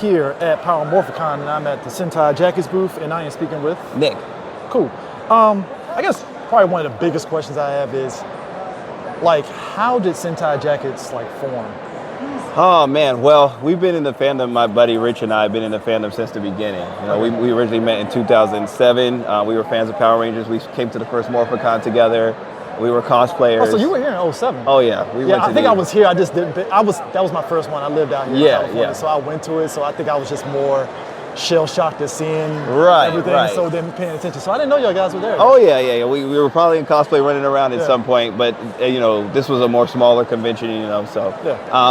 Here at Power Morphicon, and I'm at the Sentai Jackets booth, and I am speaking with Nick. Cool. I guess probably one of the biggest questions I have is, like, how did Sentai Jackets form? Oh man, well, we've been in the fandom. My buddy Rich and I have been in the fandom since the beginning. You know, we originally met in 2007. We were fans of Power Rangers. We came to the first Morphicon together. We were cosplayers. Oh, so you were here in 07? Oh yeah, I think I was here. I just didn't. That was my first one. I lived out here in California, so I went to it. So I think I was just more shell shocked at seeing everything, so then paying attention. So I didn't know y'all guys were there. Oh yeah. We were probably in cosplay running around at some point, but you know, this was a more smaller convention, you know. So,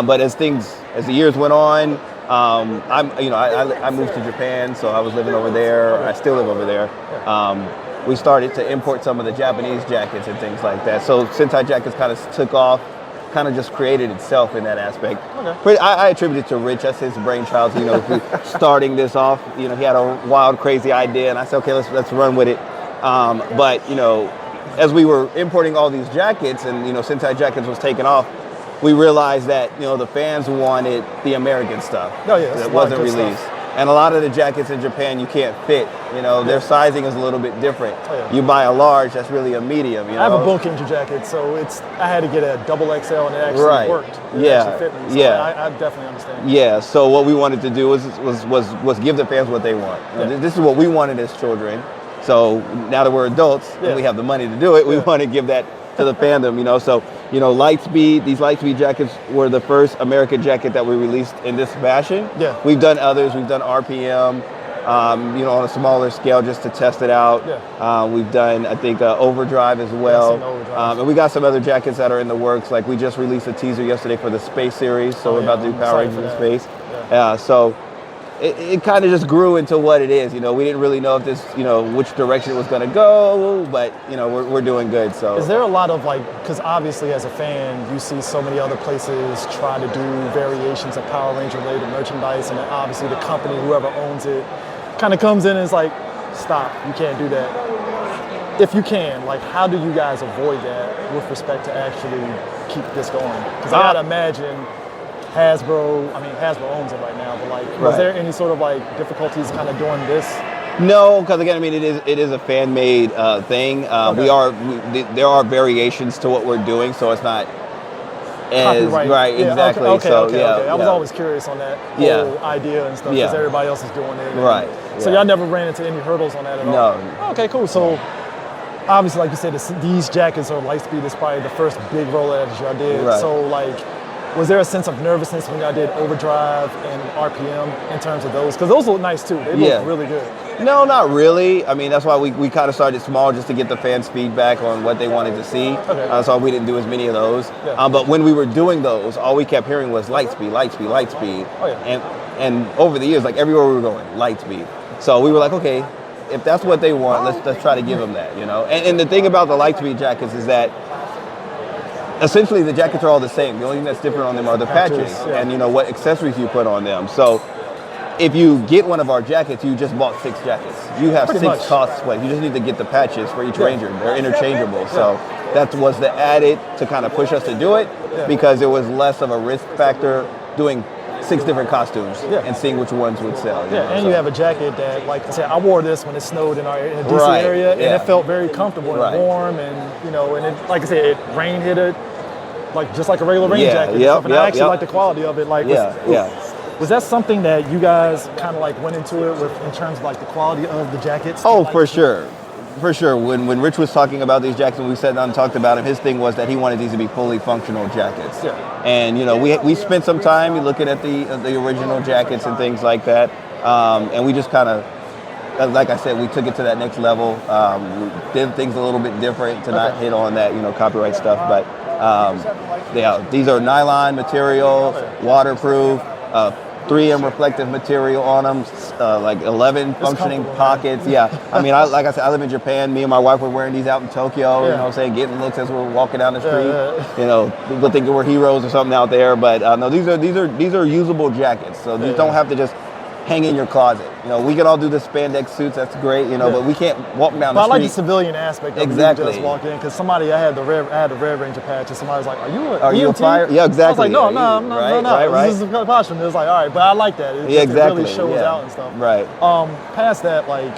but as the years went on, I moved to Japan, so I was living over there. I still live over there. We started to import some of the Japanese jackets and things like that. So Sentai Jackets kind of took off, kind of just created itself in that aspect. Okay. I attribute it to Rich. That's his brainchild. You know, starting this off. You know, he had a wild, crazy idea, and I said, okay, let's run with it. But you know, as we were importing all these jackets, and you know, Sentai Jackets was taking off, we realized that you know the fans wanted the American stuff that wasn't released. And a lot of the jackets in Japan you can't fit. You know, their sizing is a little bit different. You buy a large, that's really a medium. You know? I have a Bulkinger jacket, so I had to get a double XL, and it actually worked. It actually fit me. So I definitely understand. Yeah. So what we wanted to do was give the fans what they want. You know, this is what we wanted as children. So now that we're adults and we have the money to do it, we want to give that to the fandom. You know, so you know, these Lightspeed jackets were the first American jacket that we released in this fashion. Yeah. We've done others. We've done RPM, you know, on a smaller scale just to test it out. Yeah. We've done, I think, Overdrive as well. And we got some other jackets that are in the works. Like we just released a teaser yesterday for the Space series. So we're about to do Power Rangers in Space. So it kind of just grew into what it is. You know, we didn't really know if this, you know, which direction it was going to go, but you know, we're doing good. So is there a lot of because obviously as a fan, you see so many other places try to do variations of Power Ranger related merchandise, and then obviously the company, whoever owns it, kind of comes in and is like, stop, you can't do that. If you can, how do you guys avoid that with respect to actually keep this going? Because I gotta imagine Hasbro owns it right now, but was there any sort of difficulties kind of doing this? No, because again, I mean, it is a fan-made thing. There are variations to what we're doing, so it's not as right. Exactly. Okay. I was always curious on that whole idea and stuff because everybody else is doing it. Right. So y'all never ran into any hurdles on that at all? No. Okay, cool. So obviously, like you said, these jackets or Lightspeed is probably the first big rollout that y'all did. Right. So was there a sense of nervousness when y'all did Overdrive and RPM in terms of those? Because those look nice too. They look really good. No, not really. I mean, that's why we kind of started small just to get the fans' feedback on what they wanted to see. Okay. So we didn't do as many of those. Yeah. But when we were doing those, all we kept hearing was Lightspeed, Lightspeed, Lightspeed. Oh, yeah. And over the years, everywhere we were going, Lightspeed. So we were like, okay, if that's what they want, let's try to give them that, you know? And the thing about the Lightspeed jackets is that essentially, the jackets are all the same. The only thing that's different on them are the patches and, you know, what accessories you put on them. So if you get one of our jackets, you just bought 6 jackets. You have pretty 6 cosplays. You just need to get the patches for each Ranger. They're interchangeable. So that was the added to kind of push us to do it because there was less of a risk factor doing 6 different costumes and seeing which ones would sell. You have a jacket that, like I said, I wore this when it snowed in our DC area, and it felt very comfortable and warm, and you know, and it, like I said, rain hit it just like a regular rain jacket. And I actually like the quality of it. Was that something that you guys kind of went into it with in terms of the quality of the jackets? Oh, for sure. For sure. When Rich was talking about these jackets, when we sat down and talked about them, his thing was that he wanted these to be fully functional jackets. Yeah. And you know, we spent some time looking at the original jackets and things like that, and we just kind of, like I said, we took it to that next level. We did things a little bit different to not hit on that, you know, copyright stuff. But these are nylon material, waterproof. 3M reflective material on them, 11 functioning pockets. I mean, like I said, I live in Japan. Me and my wife were wearing these out in Tokyo, you know what I'm saying, getting looks as we're walking down the street. You know, people thinking we're heroes or something out there, but no, these are usable jackets. So you don't have to just hang in your closet. You know, we can all do the spandex suits. That's great. You know, but we can't walk down the But I street. like the civilian aspect of Exactly. it. You just walk in because somebody, I had the Red Ranger patch, and somebody was like, "Are you a flyer?" Yeah, exactly. I was like, "No, Right. This is a costume." It was like, "All right," but I like that. It Exactly. It really shows out and stuff. Right. Past that, like,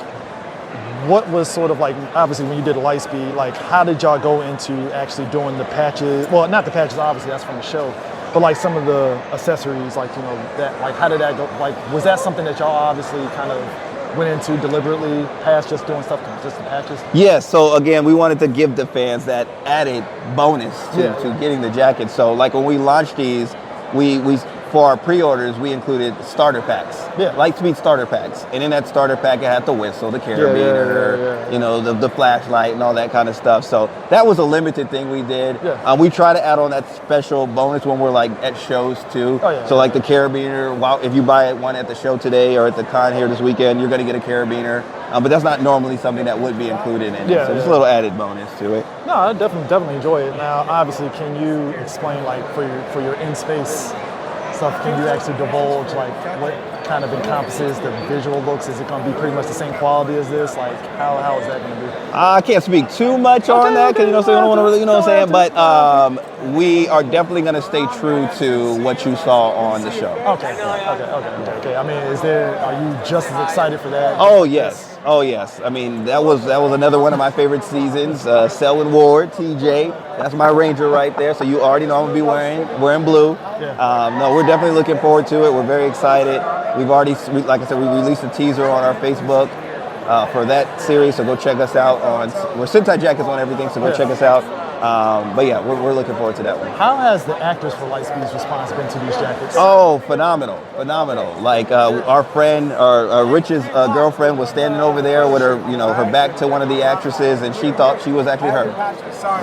what was sort of like, obviously when you did Lightspeed, like, how did y'all go into actually doing the patches? Well, not the patches, obviously, that's from the show. But like some of the accessories, like, you know, that, like, how did that go? Like, was that something that y'all obviously kind of went into deliberately past just doing stuff, just the patches? Yes, so again, we wanted to give the fans that added bonus to getting the jacket. So like when we launched these, we for our pre-orders, we included starter packs, Lightspeed starter packs. And in that starter pack, it had the whistle, the carabiner, you know, the flashlight and all that kind of stuff. So that was a limited thing we did. We try to add on that special bonus when we're like at shows too. So like the carabiner, if you buy one at the show today or at the con here this weekend, you're gonna get a carabiner. But that's not normally something that would be included in it. So just a little added bonus to it. No, I definitely enjoy it. Now, obviously, can you explain, like, for your in-space stuff, can you actually divulge, like, what kind of encompasses the visual looks? Is it going to be pretty much the same quality as this? Like, how is that going to be? I can't speak too much on that because, you know, so I don't want to really, you know what I'm saying? But we are definitely going to stay true to what you saw on the show. Okay. I mean, are you just as excited for that? Oh, yes. I mean, that was another one of my favorite seasons. Selwyn Ward, TJ, that's my Ranger right there. So you already know I'm gonna be wearing blue. No, we're definitely looking forward to it. We're very excited. We've already, like I said, we released a teaser on our Facebook for that series. So go check us out we're Sentai Jackets on everything. So go check us out. But yeah, we're looking forward to that one. How has the actors for Lightspeed's response been to these jackets? Oh, phenomenal. Like our friend, our Rich's girlfriend was standing over there with her, you know, her back to one of the actresses, and she thought she was actually her.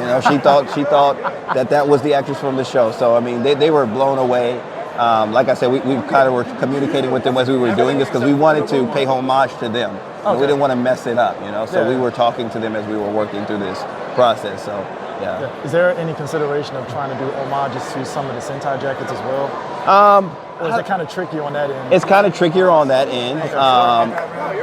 You know, she thought that was the actress from the show. So I mean, they were blown away. Like I said, we kind of were communicating with them as we were doing this because we wanted to pay homage to them. We didn't want to mess it up, you know. So we were talking to them as we were working through this process. So. Yeah. Is there any consideration of trying to do homages to some of the Sentai jackets as well? Or is it kind of tricky on that end? It's kind of trickier on that end.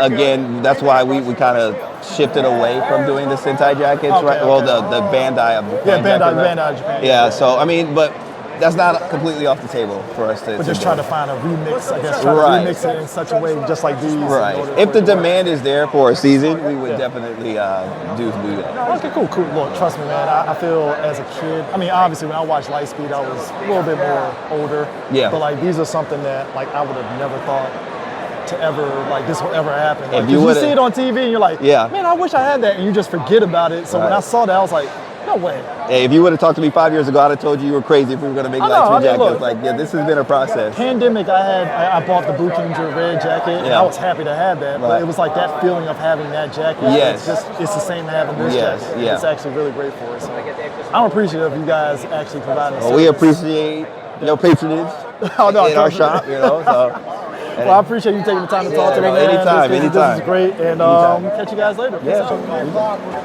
Again, that's why we kind of shifted away from doing the Sentai jackets, right? Well, the Bandai of Japan. Bandai of Japan. Yeah, so I mean, but that's not completely off the table for us to. But just try to find a remix, I guess. Try to remix it in such a way, just like these. Right. If the demand is there for a season, we would definitely do that. Okay, cool. Look, trust me, man. I feel as a kid. I mean, obviously, when I watched Lightspeed, I was a little bit more older. Yeah. But like, these are something that like I would have never thought to ever this will ever happen. Like, you see it on TV, and you're like, man, I wish I had that, and you just forget about it. So when I saw that, I was like, no way. Hey, if you would have talked to me 5 years ago, I'd have told you were crazy if we were going to make Lightspeed jackets. Look, like, this has been a process. Pandemic, I bought the Bukinger red jacket, and I was happy to have that. But it was like that feeling of having that jacket. Yes. It's the same having this jacket. It's actually really great for us. So I'm appreciative of you guys actually providing. Well, we appreciate your patronage in our shop, you know. So. Well, I appreciate you taking the time to talk to me. Anytime. This is great, and catch you guys later. Yeah.